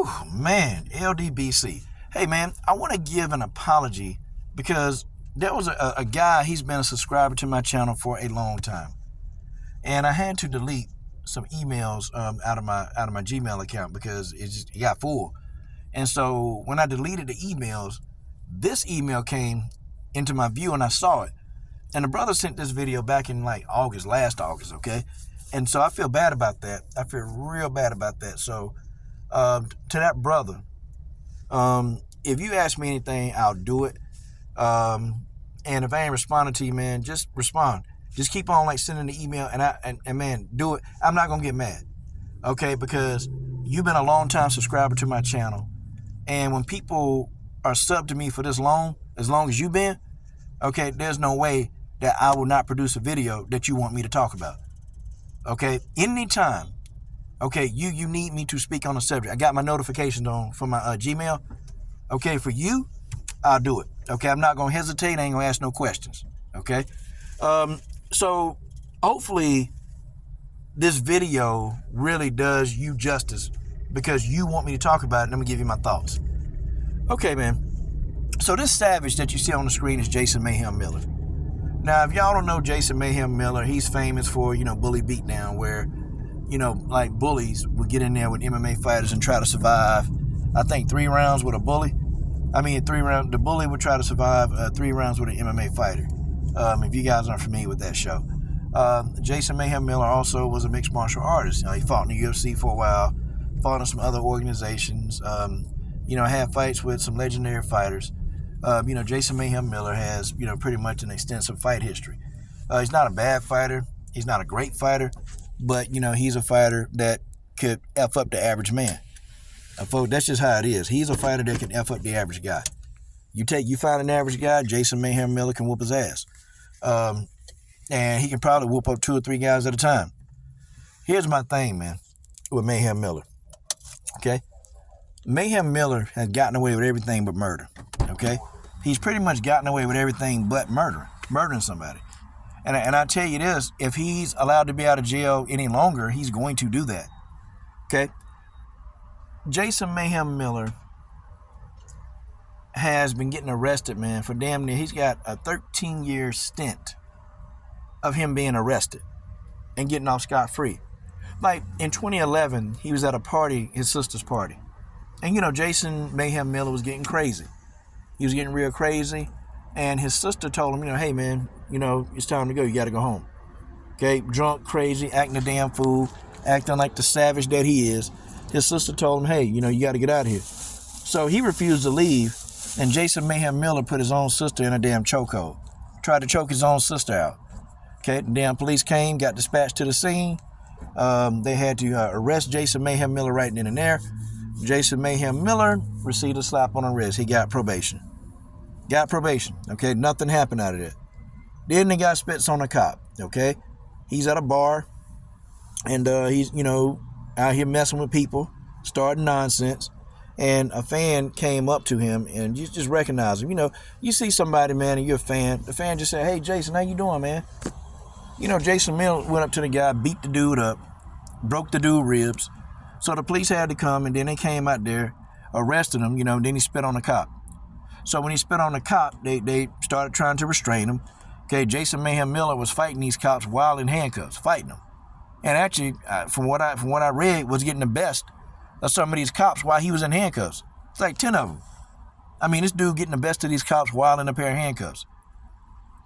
Whew, man, LDBC. Hey, man, I want to give an apology because there was a guy, he's been a subscriber to my channel for a long time. And I had to delete some emails out of my Gmail account because it got full. And so when I deleted the emails, this email came into my view and I saw it. And the brother sent this video back in like last August, okay? And so I feel bad about that. I feel real bad about that. So to that brother, if you ask me anything, I'll do it. And if I ain't responding to you, man, just respond. Just keep on like sending the email and man, do it. I'm not gonna get mad, okay? Because you've been a long time subscriber to my channel, and when people are subbed to me for this long, as long as you've been, okay, there's no way that I will not produce a video that you want me to talk about, okay? Anytime, okay, you need me to speak on a subject. I got my notifications on for my Gmail, okay? For you, I'll do it, okay? I'm not gonna hesitate. I ain't gonna ask no questions, okay? So hopefully this video really does you justice because you want me to talk about it. Let me give you my thoughts. Okay, man. So this savage that you see on the screen is Jason Mayhem Miller. Now, if y'all don't know Jason Mayhem Miller, he's famous for, bully beatdown where, like bullies would get in there with MMA fighters and try to survive, I think 3 rounds with a bully. The bully would try to survive 3 rounds with an MMA fighter. If you guys aren't familiar with that show. Jason Mayhem Miller also was a mixed martial artist. He fought in the UFC for a while, fought in some other organizations, had fights with some legendary fighters. Jason Mayhem Miller has, pretty much an extensive fight history. He's not a bad fighter. He's not a great fighter, but, he's a fighter that could F up the average man. Folks, that's just how it is. He's a fighter that can F up the average guy. You find an average guy, Jason Mayhem Miller can whoop his ass. And he can probably whoop up 2 or 3 guys at a time. Here's my thing, man, with Mayhem Miller. Okay? Mayhem Miller has gotten away with everything but murder. Okay? He's pretty much gotten away with everything but murdering somebody. And I tell you this, if he's allowed to be out of jail any longer, he's going to do that. Okay? Jason Mayhem Miller has been getting arrested, man, for damn near, he's got a 13-year stint of him being arrested and getting off scot-free. Like in 2011, he was at a party, his sister's party. And Jason Mayhem Miller was getting crazy. He was getting real crazy. And his sister told him, hey man, it's time to go. You got to go home. Okay, drunk, crazy, acting a damn fool, acting like the savage that he is. His sister told him, hey, you got to get out of here. So he refused to leave. And Jason Mayhem Miller put his own sister in a damn chokehold. Tried to choke his own sister out. Okay, the damn police came, got dispatched to the scene. They had to arrest Jason Mayhem Miller right then and there. Jason Mayhem Miller received a slap on the wrist. He got probation. Okay, nothing happened out of that. Then the guy spits on a cop. Okay, he's at a bar. And he's, out here messing with people, starting nonsense. And a fan came up to him and you just recognize him. You see somebody, man, and you're a fan. The fan just said, hey, Jason, how you doing, man? Jason Miller went up to the guy, beat the dude up, broke the dude's ribs. So the police had to come, and then they came out there, arrested him, then he spit on the cop. So when he spit on the cop, they started trying to restrain him. Okay, Jason Mayhem Miller was fighting these cops while in handcuffs, fighting them. And actually, from what I read, was getting the best of some of these cops while he was in handcuffs. It's like 10 of them. This dude getting the best of these cops while in a pair of handcuffs.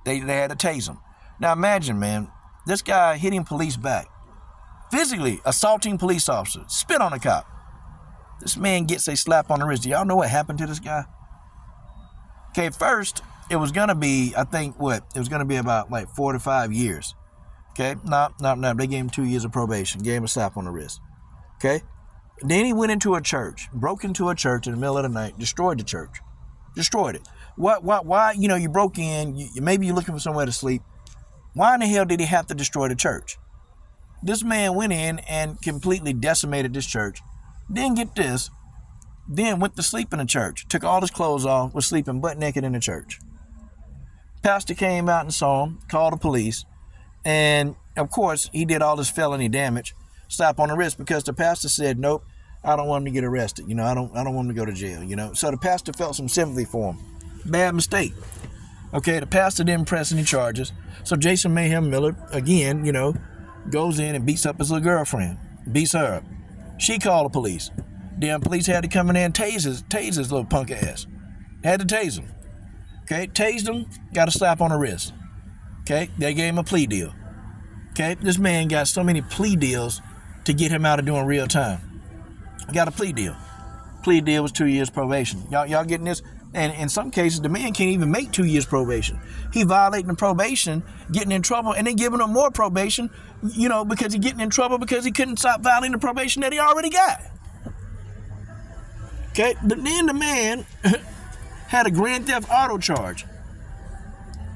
They had to tase him. Now imagine, man, this guy hitting police back, physically assaulting police officers, spit on a cop. This man gets a slap on the wrist. Do y'all know what happened to this guy? Okay, first, it was going to be, it was going to be about like 4 to 5 years. Okay, no, they gave him 2 years of probation, gave him a slap on the wrist. Okay, then he went into a church, broke into a church in the middle of the night, destroyed the church, destroyed it. Why, you broke in, maybe you're looking for somewhere to sleep. Why in the hell did he have to destroy the church? This man went in and completely decimated this church. Then get this, then went to sleep in the church, took all his clothes off, was sleeping butt naked in the church. Pastor came out and saw him, called the police, and of course he did all this felony damage, slap on the wrist, because the pastor said, nope, I don't want him to get arrested. I don't want him to go to jail. So the pastor felt some sympathy for him. Bad mistake. Okay, the pastor didn't press any charges. So Jason Mayhem Miller, again, goes in and beats up his little girlfriend. Beats her up. She called the police. Damn police had to come in there and tase his little punk ass. Had to tase him. Okay, tased him, got a slap on the wrist. Okay, they gave him a plea deal. Okay, this man got so many plea deals to get him out of doing real time. Got a plea deal. Plea deal was 2 years probation. Y'all getting this? And in some cases, the man can't even make 2 years probation. He violating the probation, getting in trouble, and then giving him more probation, because he's getting in trouble because he couldn't stop violating the probation that he already got. Okay, but then the man had a grand theft auto charge.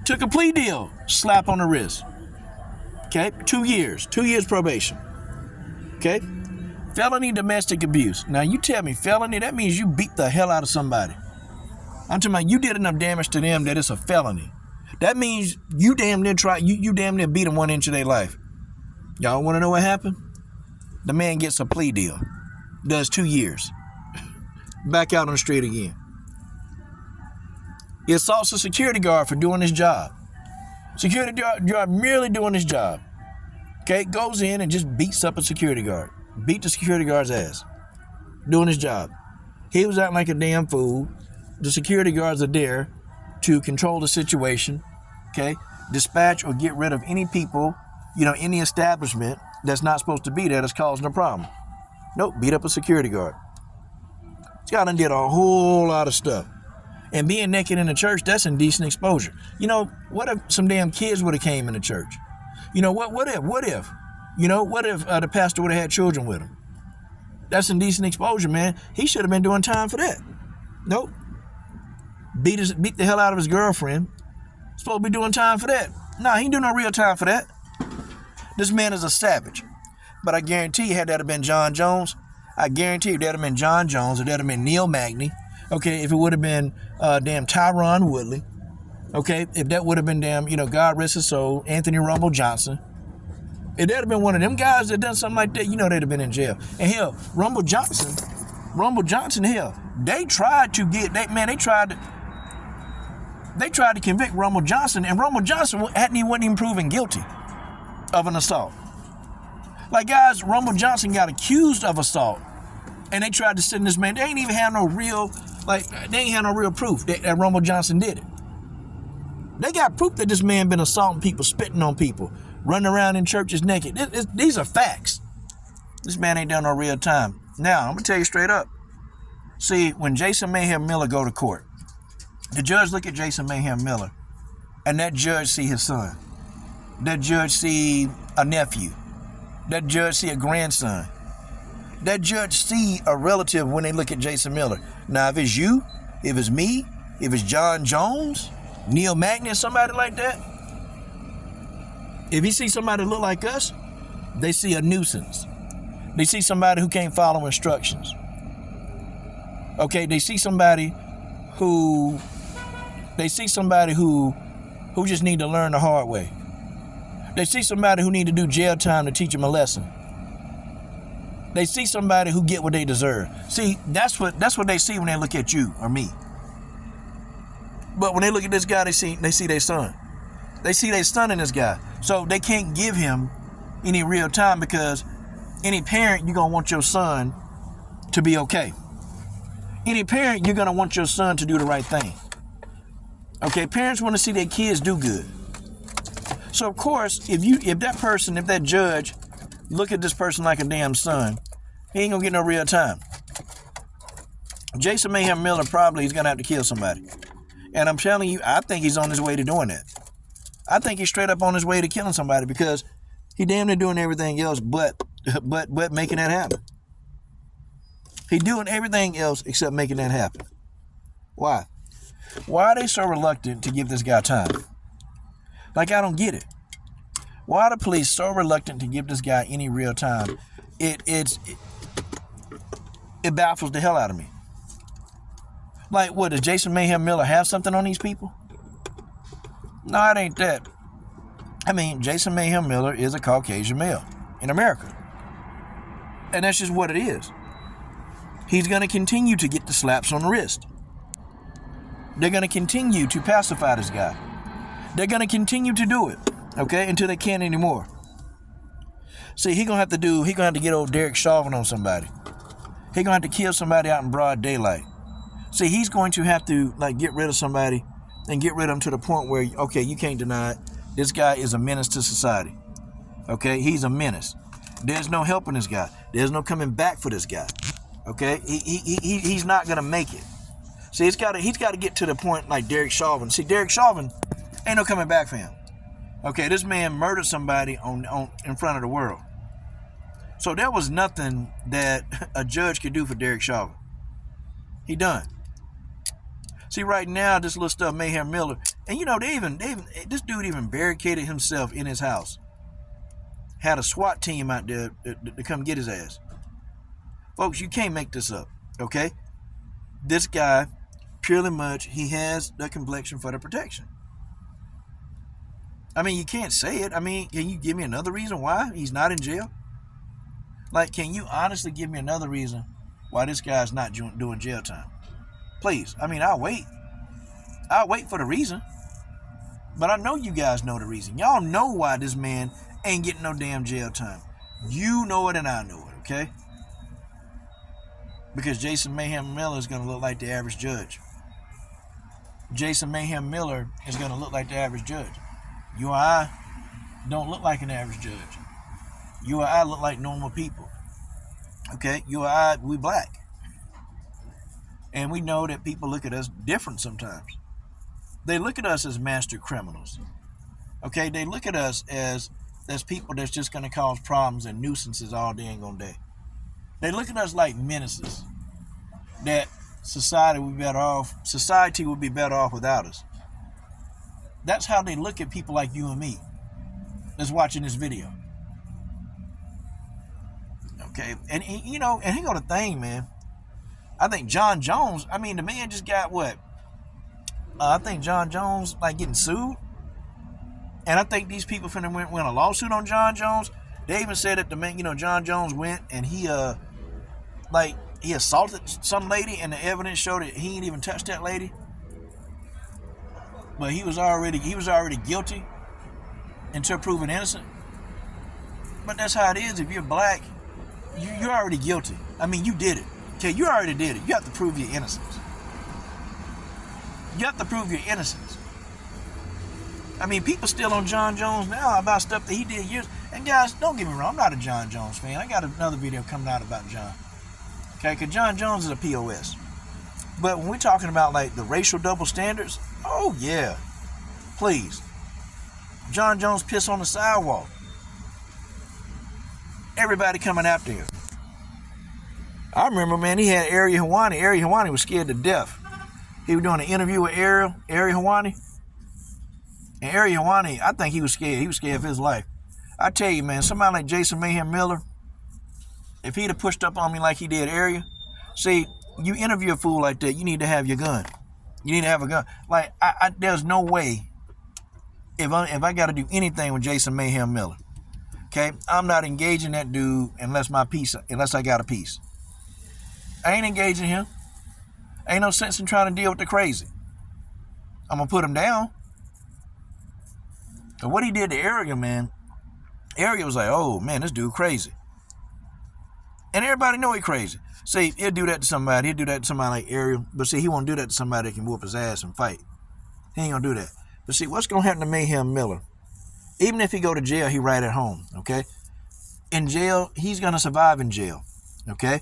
Took a plea deal, slap on the wrist. Okay, 2 years probation. Okay, felony domestic abuse. Now you tell me, felony, that means you beat the hell out of somebody. I'm talking about you did enough damage to them that it's a felony. That means you damn near you damn near beat them 1 inch of their life. Y'all want to know what happened? The man gets a plea deal, does 2 years, back out on the street again. He assaults a security guard for doing his job. Security guard merely doing his job. Okay, goes in and just beats up a security guard. Beat the security guard's ass. Doing his job. He was acting like a damn fool. The security guards are there to control the situation. Okay, dispatch or get rid of any people, any establishment that's not supposed to be there that's causing a problem. Nope, beat up a security guard. This guy done did a whole lot of stuff. And being naked in the church, that's indecent exposure. What if some damn kids would have came in the church? What if the pastor would have had children with him? That's indecent exposure, man. He should have been doing time for that. Nope. Beat the hell out of his girlfriend. Supposed to be doing time for that. Nah, he ain't doing no real time for that. This man is a savage. But I guarantee you, had that have been John Jones, I guarantee you that'd have been John Jones, or that'd have been Neil Magny. Okay, if it would have been damn Tyron Woodley. Okay, if that would have been damn, God rest his soul, Anthony Rumble Johnson. If that'd have been one of them guys that done something like that, they'd have been in jail. And hell, Rumble Johnson, hell, they tried to convict Rumble Johnson, and Rumble Johnson wasn't even proven guilty of an assault. Like, guys, Rumble Johnson got accused of assault, and they tried to send this man. They ain't even have no real, proof that Rumble Johnson did it. They got proof that this man been assaulting people, spitting on people, running around in churches naked. These are facts. This man ain't done no real time. Now, I'm gonna tell you straight up. See, when Jason Mayhem Miller go to court, the judge look at Jason Mayhem Miller, and that judge see his son. That judge see a nephew. That judge see a grandson. That judge see a relative when they look at Jason Miller. Now, if it's you, if it's me, if it's John Jones, Neil Magny, somebody like that, if he see somebody look like us, they see a nuisance. They see somebody who can't follow instructions. Okay, they see somebody who just need to learn the hard way. They see somebody who need to do jail time to teach them a lesson. They see somebody who get what they deserve. See, that's what they see when they look at you or me. But when they look at this guy, they see their son. They see their son in this guy. So they can't give him any real time, because any parent, you're going to want your son to be okay. Any parent, you're going to want your son to do the right thing. Okay, parents want to see their kids do good. So of course, if that judge look at this person like a damn son, he ain't gonna get no real time. Jason Mayhem Miller probably is gonna have to kill somebody. And I'm telling you, I think he's on his way to doing that. I think he's straight up on his way to killing somebody, because he damn near doing everything else but making that happen. He doing everything else except making that happen. Why? Why are they so reluctant to give this guy time? Like, I don't get it. Why are the police so reluctant to give this guy any real time? It baffles the hell out of me. Like, what, does Jason Mayhem Miller have something on these people? No, it ain't that. I mean, Jason Mayhem Miller is a Caucasian male in America. And that's just what it is. He's going to continue to get the slaps on the wrist. They're going to continue to pacify this guy. They're going to continue to do it, okay, until they can't anymore. See, he gonna have to get old Derek Chauvin on somebody. He gonna have to kill somebody out in broad daylight. See, he's going to have to get rid of somebody and get rid of him to the point where, okay, you can't deny it. This guy is a menace to society. Okay, he's a menace. There's no helping this guy. There's no coming back for this guy. Okay, he's not gonna make it. See, he's got to get to the point like Derek Chauvin. See, Derek Chauvin ain't no coming back for him. Okay, this man murdered somebody in front of the world. So there was nothing that a judge could do for Derek Chauvin. He done. See, right now, this little stuff, Mayhem Miller, and this dude even barricaded himself in his house. Had a SWAT team out there to come get his ass. Folks, you can't make this up, okay? This guy, purely much, he has the complexion for the protection. I mean, you can't say it. I mean, can you give me another reason why he's not in jail? Can you honestly give me another reason why this guy's not doing jail time? Please. I mean, I'll wait. I'll wait for the reason. But I know you guys know the reason. Y'all know why this man ain't getting no damn jail time. You know it and I know it, okay? Because Jason Mayhem Miller is going to look like the average judge. Jason Mayhem Miller is going to look like the average judge. You or I don't look like an average judge. You or I look like normal people. Okay? You or I, we black. And we know that people look at us different sometimes. They look at us as master criminals. Okay? They look at us as people that's just going to cause problems and nuisances all day and all day. They look at us like menaces. That society would be better off without us. That's how they look at people like you and me that's watching this video. Okay, and here go the thing, man. I think John Jones, the man just got what? I think John Jones getting sued. And I think these people finna win a lawsuit on John Jones. They even said that the man, John Jones went and he assaulted some lady and the evidence showed that he ain't even touched that lady. But he was already guilty until proven innocent. But that's how it is. If you're black, you're already guilty. You did it. Okay, you already did it. You have to prove your innocence. You have to prove your innocence. People still on John Jones now about stuff that he did years. And guys, don't get me wrong, I'm not a John Jones fan. I got another video coming out about John. Okay, because John Jones is a POS. But when we're talking about the racial double standards, oh yeah, please. John Jones pissed on the sidewalk. Everybody coming after him. I remember, man, he had Ariel Helwani. Ariel Helwani was scared to death. He was doing an interview with Ariel Helwani. And Ariel Helwani, I think he was scared. He was scared of his life. I tell you, man, somebody like Jason Mayhem Miller, if he'd have pushed up on me like he did Ariel, see, you interview a fool like that, you need to have your gun. You need to have a gun. There's no way, if I got to do anything with Jason Mayhem Miller, okay, I'm not engaging that dude unless I got a piece. I ain't engaging him. Ain't no sense in trying to deal with the crazy. I'm going to put him down. But what he did to Ariel, man, Ariel was like, oh, man, this dude crazy. And everybody know he crazy. See, he'll do that to somebody. He'll do that to somebody like Ariel. But see, he won't do that to somebody that can whoop his ass and fight. He ain't going to do that. But see, what's going to happen to Mayhem Miller? Even if he go to jail, he right at home, okay? In jail, he's going to survive in jail, okay?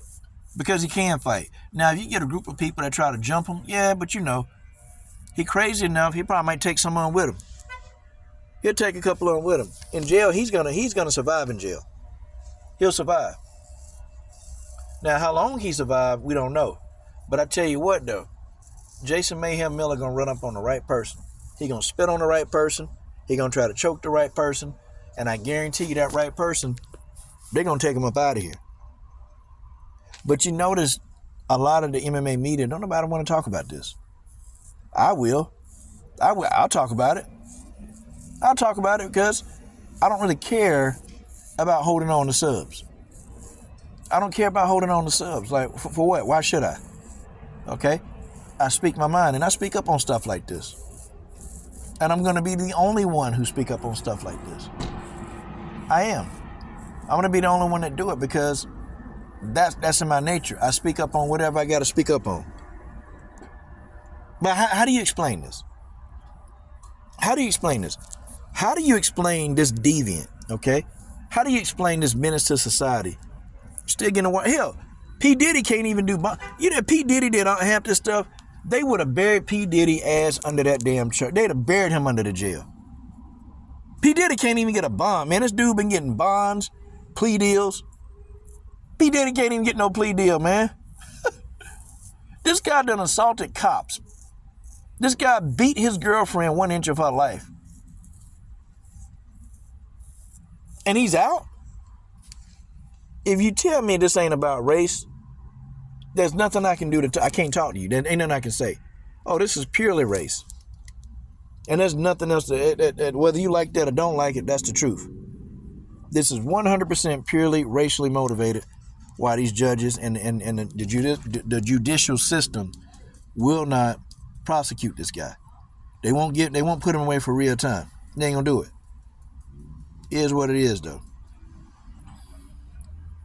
Because he can fight. Now, if you get a group of people that try to jump him, yeah, but he crazy enough, he probably might take someone with him. He'll take a couple of them with him. In jail, he's gonna survive in jail. He'll survive. Now, how long he survived, we don't know. But I tell you what, though, Jason Mayhem Miller gonna run up on the right person. He gonna spit on the right person. He gonna try to choke the right person. And I guarantee you that right person, they're gonna take him up out of here. But you notice a lot of the MMA media, don't nobody want to talk about this. I will. I'll talk about it. I'll talk about it because I don't really care about holding on to subs. I don't care about holding on to subs. Like, for what? Why should I? Okay? I speak my mind, and I speak up on stuff like this. And I'm going to be the only one who speak up on stuff like this. I am. I'm going to be the only one that do it because that's in my nature. I speak up on whatever I got to speak up on. But how do you explain this? How do you explain this? How do you explain this deviant, okay? How do you explain this menace to society? Still getting away. Hell, P. Diddy can't even do... You know, P. Diddy did half this stuff. They would have buried P. Diddy ass under that damn church. They'd have buried him under the jail. P. Diddy can't even get a bond, man. This dude been getting bonds, plea deals. P. Diddy can't even get no plea deal, man. This guy done assaulted cops. This guy beat his girlfriend 1 inch of her life. And he's out? If you tell me this ain't about race, there's nothing I can do I can't talk to you. There ain't nothing I can say. Oh, this is purely race. And there's nothing else whether you like that or don't like it, that's the truth. This is 100% purely racially motivated. Why these judges and the judicial system will not prosecute this guy. They won't put him away for real time. They ain't gonna do it. It is what it is, though.